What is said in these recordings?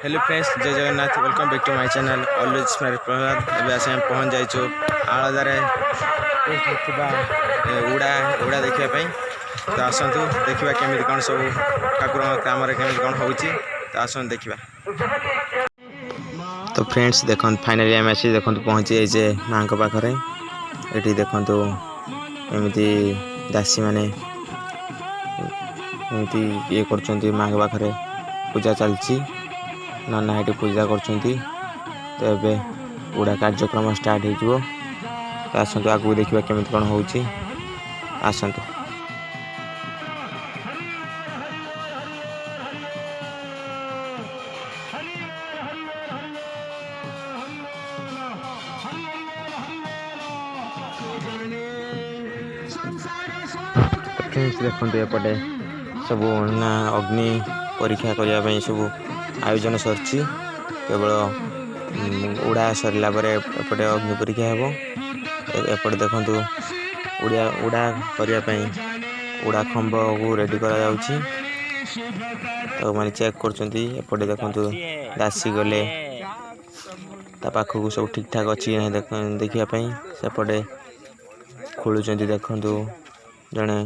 Hello friends, जय Jagannath. Welcome back to my channel always smile Prahlad. एबे आसे पहुँच जाइछु आलदारे उड़ा उड़ा देखिया पई। तो आसतु देखिबा केमिति कोन सब ठाकुर ग्राम रे केमिति कोन होउची। तो आसन देखिबा। तो फ्रेंड्स देखन फाइनली हम आसी देखन पहुँची जाइछे मां को पाखरे। एठी देखंतु एमिति दासी माने एमिति ये करचंती मां के पाखरे पूजा चलची। नाना ये पूजा करछंती। तो एबे उड़ा कार्यक्रम स्टार्ट हो। आसतु आगु देखिबा केमिति कोन होउची। आसतु फ्रेंड्स देखते एपटे सब ना अग्नि परीक्षा करने सब आयोजन सरची। केवल उड़ा सरला एपटे अग्नि परीक्षा हे। एपटे देखु उड़ा करने उड़ा खंब को रेडी करा तो माने चेक करछंती। एपटे देखु दासी गले पाखक सब ठीक ठाक अच्छी देखा सेपटे खोलुचंती। देखु जड़े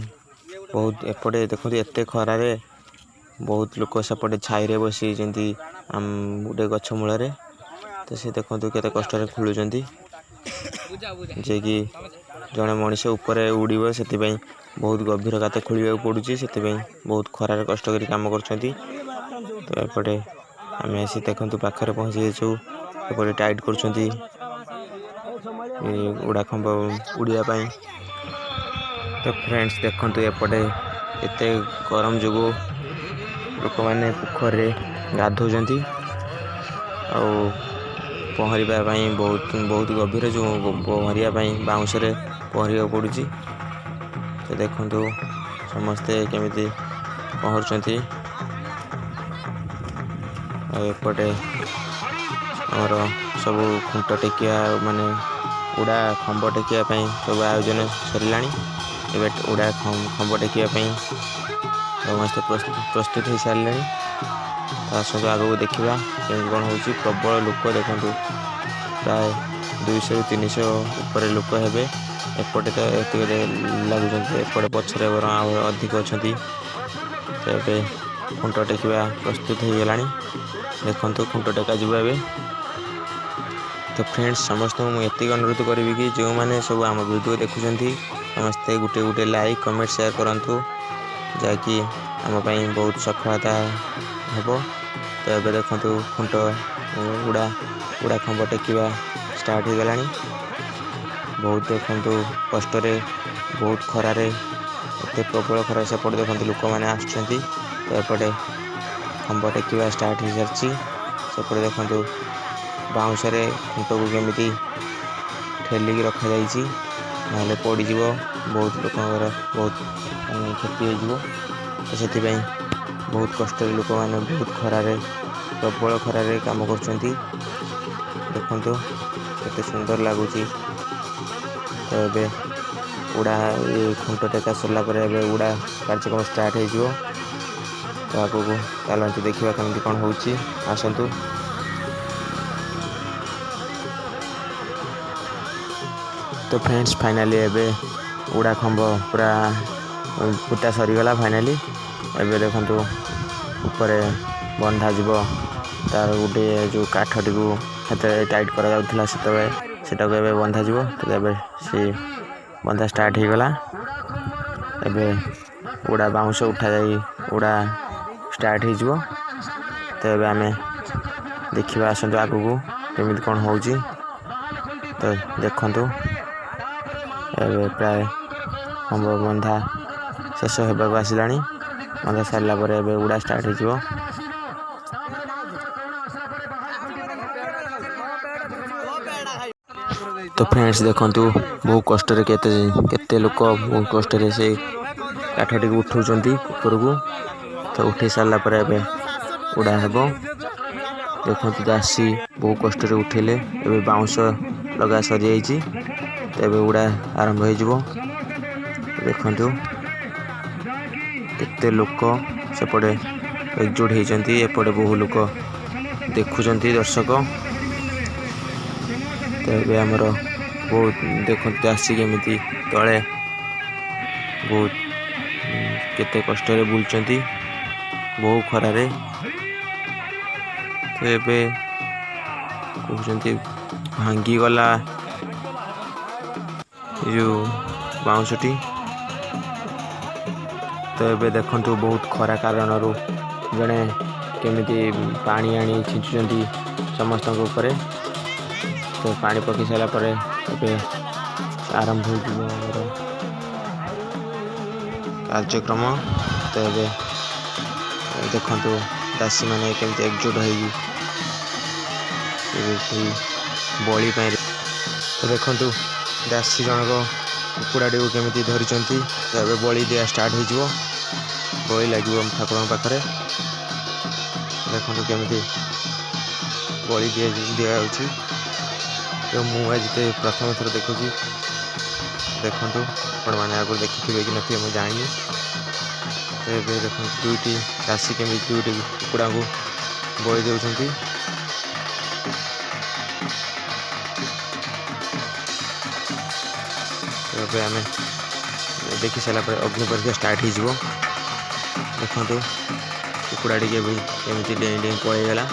बहुत एपटे देखो एत खरारे बहुत लोग सेपटे छाई बसी गोटे गछ मूल। तो सी देखो केते कष्ट खोलुचंती जे कि जड़े मनीष ऊपर उड़ीब से बहुत गभीर गात खोलिया पड़ुची। से बहुत खरारे कष्ट कर काम करछंती। तो एपटे आम आसी देखु पाखरे पहुँची जाइछू। एपटे टाइट करछंती उड़ा खंब उड़िया पाई। तो फ्रेंड्स देखंतु एपटे एते गरम जो लोक मैंने पोखर गाधोती और पहरिया बहुत बहुत गभीर जो पहरिया बाउंस पहरिया पड़ुची। तो देखंतु समस्ते केमिति पहरुचंती। एपटे आमर सब खुंट टेकिया माने उड़ा खंब टेकिया सब आयोजन सरला। एबे उड़ा खंब टेकिया समस्त प्रस्तुत हो सारे। आसतु आगू देखा केमती कौन हो। प्रबल लोक देखु प्राय 200-300 ऊपर लोक हे। एपटे तो ये लगुच एपटे पछरे अधिक अच्छा। तो ये खुंट टेकिया प्रस्तुत हो गला। देखु खुंट टेका ए। तो फ्रेंड्स समस्त मुझे अनुरोध करी कि जो मैंने सब आम वीडियो देखुं समस्ते गोटे गोटे लाइक कमेंट शेयर करूँ जहाँकि आम बहुत सफलता हम। तो ये देखु खुंट उड़ा उड़ा खंब टेकिया स्टार्ट हो गला। बहुत देखु कष्ट बहुत खरारे एत प्रबल खरा सेपटे देखते लोक मैंने आसुँच। तो एपटे खंब टेकिया स्टार्ट हो सारी। सेपटे देखु बाउंस खुंट को केमिति ठेलिकी रखा जाइए ना पड़ज बहुत लोक बहुत क्षति हो। तो से बहुत कष्ट लोक मैंने बहुत खरारे प्रबल खरारे काम कर देखु केते सुंदर लगुच। तो ये उड़ा खुंट टेका सरला उड़ा कार्यक्रम स्टार्ट हो। तो आगू चलते देखा केमती कौन हो। आसतु तो फ्रेंड्स फाइनली एबे उड़ा खंब पूरा पुटा सरीगला। फाइनली एबे देखंतु ऊपर बंधा जीव तार गोटे जो काठटी को टाइट करा जाउथला सेटा को बंधा जीव। तो एबे से बंधा स्टार्ट हो गला। एबे उड़ा बाउंस उठा जाई उड़ा स्टार्ट हो जीव। तो एबे आमे देखिबा आसंतु आगु को केमिति कोन होउची। तो देखंतु एबे प्राय खंब बंधा शेष होगा आसला। बंधा सारा उड़ा स्टार्ट हो। तो फ्रेंड्स देखंतु बहुत कष्ट केते लोक बहुत कष्ट से काठटी को उठाउछंती ऊपर को। तो उठे सारा उड़ा हेब। देखंतु दासी बहुत कष्ट उठेले। एबे बाउंस लगा सरी जाइए। तो ये उड़ा आरंभ हो। देखंतु केते लोक सेपटे एकजुट होती। एपटे बहु लोक ଦେଖୁଛନ୍ତି ଦର୍ଶକ। ତ ଏବେ ଆମର ବହୁତ ଦେଖନ୍ତୁ ଚାଷୀ କେମିତି ତଳେ ବହୁତ କେତେ କଷ୍ଟରେ ବୁଲୁଛନ୍ତି ବହୁ ଖରାରେ। ତ ଏବେ କହୁଛନ୍ତି ଭାଙ୍ଗିଗଲା ଏ ଯେଉଁ ବାଉଁଶଟି। ତ ଏବେ ଦେଖନ୍ତୁ ବହୁତ ଖରା କାରଣରୁ ଜଣେ କେମିତି ପାଣି ଆଣି ଛିଞ୍ଚୁଛନ୍ତି ସମସ୍ତଙ୍କ ଉପରେ। ତ ପାଣି ପକାଇ ସାରିଲା ପରେ ଏବେ ଆରମ୍ଭ ହୋଇଯିବ ଆମର କାର୍ଯ୍ୟକ୍ରମ। ତ ଏବେ ଦେଖନ୍ତୁ ଚାଷୀମାନେ କେମିତି ଏକଜୁଟ ହୋଇକି ଏବେ ସେଇ ବଳି ପାଇଁ। ତ ଦେଖନ୍ତୁ ଚାଷୀ ଜଣକ କୁକୁଡ଼ାଟିକୁ କେମିତି ଧରିଛନ୍ତି। ତ ଏବେ ବଳି ଦିଆ ଷ୍ଟାର୍ଟ ହୋଇଯିବ। ବଳି ଲାଗିବ ଠାକୁରଙ୍କ ପାଖରେ। ଦେଖନ୍ତୁ କେମିତି ବଳି ଦିଆଯାଉଛି। ତ ମୁଁ ଆଜି ପ୍ରଥମ ଥର ଦେଖୁଛି। ଦେଖନ୍ତୁ ଆପଣମାନେ ଆଗରୁ ଦେଖିଥିବେ କି ନଥିବେ ମୁଁ ଜାଣିନି। ତ ଏବେ ଦେଖନ୍ତୁ ଦୁଇଟି ଚାଷୀ କେମିତି ଦୁଇଟି କୁକୁଡ଼ାଙ୍କୁ ବଳି ଦେଉଛନ୍ତି। ଏବେ ଆମେ ଦେଖି ସାରିଲା ପରେ ଅଗ୍ନି ପରୀକ୍ଷା ଷ୍ଟାର୍ଟ ହୋଇଯିବ। ଦେଖନ୍ତୁ କୁକୁଡ଼ାଟି କେମିତି ଡେଇଁ ଡେଇଁ ପଳେଇଗଲା।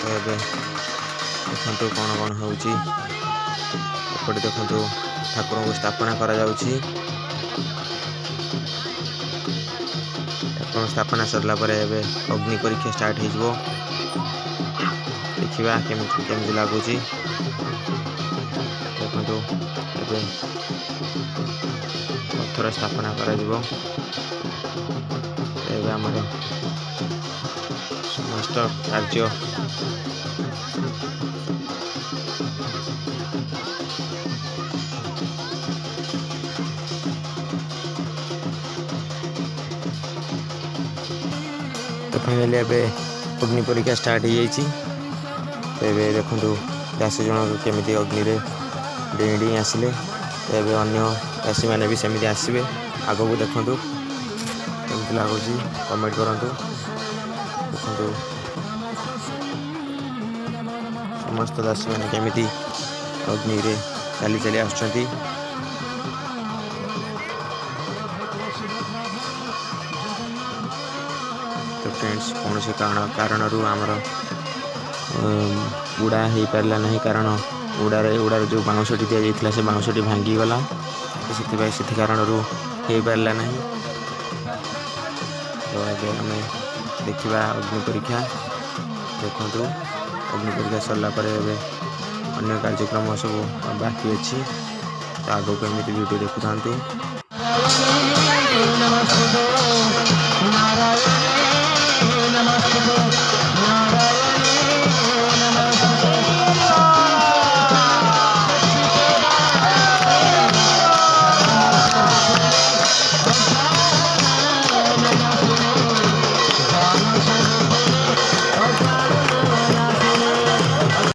ତ ଏବେ ଦେଖନ୍ତୁ କ'ଣ ହେଉଛି। ଏପଟେ ଦେଖନ୍ତୁ ଠାକୁରଙ୍କୁ ସ୍ଥାପନା କରାଯାଉଛି। ଠାକୁରଙ୍କ ସ୍ଥାପନା ସରିଲା ପରେ ଏବେ ଅଗ୍ନି ପରୀକ୍ଷା ଷ୍ଟାର୍ଟ ହୋଇଯିବ। ଦେଖିବା କେମିତି ଲାଗୁଛି। ଦେଖନ୍ତୁ ଏବେ ପଥର ସ୍ଥାପନା କରାଯିବ। ଏବେ ଆମର ସମସ୍ତ କାର୍ଯ୍ୟ ତ ଫାଇନାଲି ଏବେ ଅଗ୍ନି ପରୀକ୍ଷା ଷ୍ଟାର୍ଟ ହୋଇଯାଇଛି। ତ ଏବେ ଦେଖନ୍ତୁ ଚାଷୀ ଜଣକ କେମିତି ଅଗ୍ନିରେ ଡେଇଁ ଡେଇଁ ଆସିଲେ। ତ ଏବେ ଅନ୍ୟ ଚାଷୀମାନେ ବି ସେମିତି ଆସିବେ ଆଗକୁ। ଦେଖନ୍ତୁ କେମିତି ଲାଗୁଛି କମେଣ୍ଟ କରନ୍ତୁ। ଦେଖନ୍ତୁ ସମସ୍ତ ଚାଷୀମାନେ କେମିତି ଅଗ୍ନିରେ ଚାଲି ଚାଲି ଆସୁଛନ୍ତି। ତ ଫ୍ରେଣ୍ଡସ୍ କୌଣସି କାରଣରୁ ଆମର ଉଡ଼ା ହେଇପାରିଲା ନାହିଁ। କାରଣ ଉଡ଼ାର ଯେଉଁ ବାଉଁଶଟି ଦିଆଯାଇଥିଲା ସେ ବାଉଁଶଟି ଭାଙ୍ଗିଗଲା। ସେଥିପାଇଁ ସେଥି କାରଣରୁ ହେଇପାରିଲା ନାହିଁ। ତ ଏବେ ଆମେ ଦେଖିବା ଅଗ୍ନି ପରୀକ୍ଷା। ଦେଖନ୍ତୁ ଅଗ୍ନି ପରୀକ୍ଷା ସରିଲା ପରେ ଏବେ ଅନ୍ୟ କାର୍ଯ୍ୟକ୍ରମ ସବୁ ବାକି ଅଛି। ତ ଆଗକୁ ଏମିତି ଭିଡ଼ିଓ ଦେଖୁଥାନ୍ତୁ।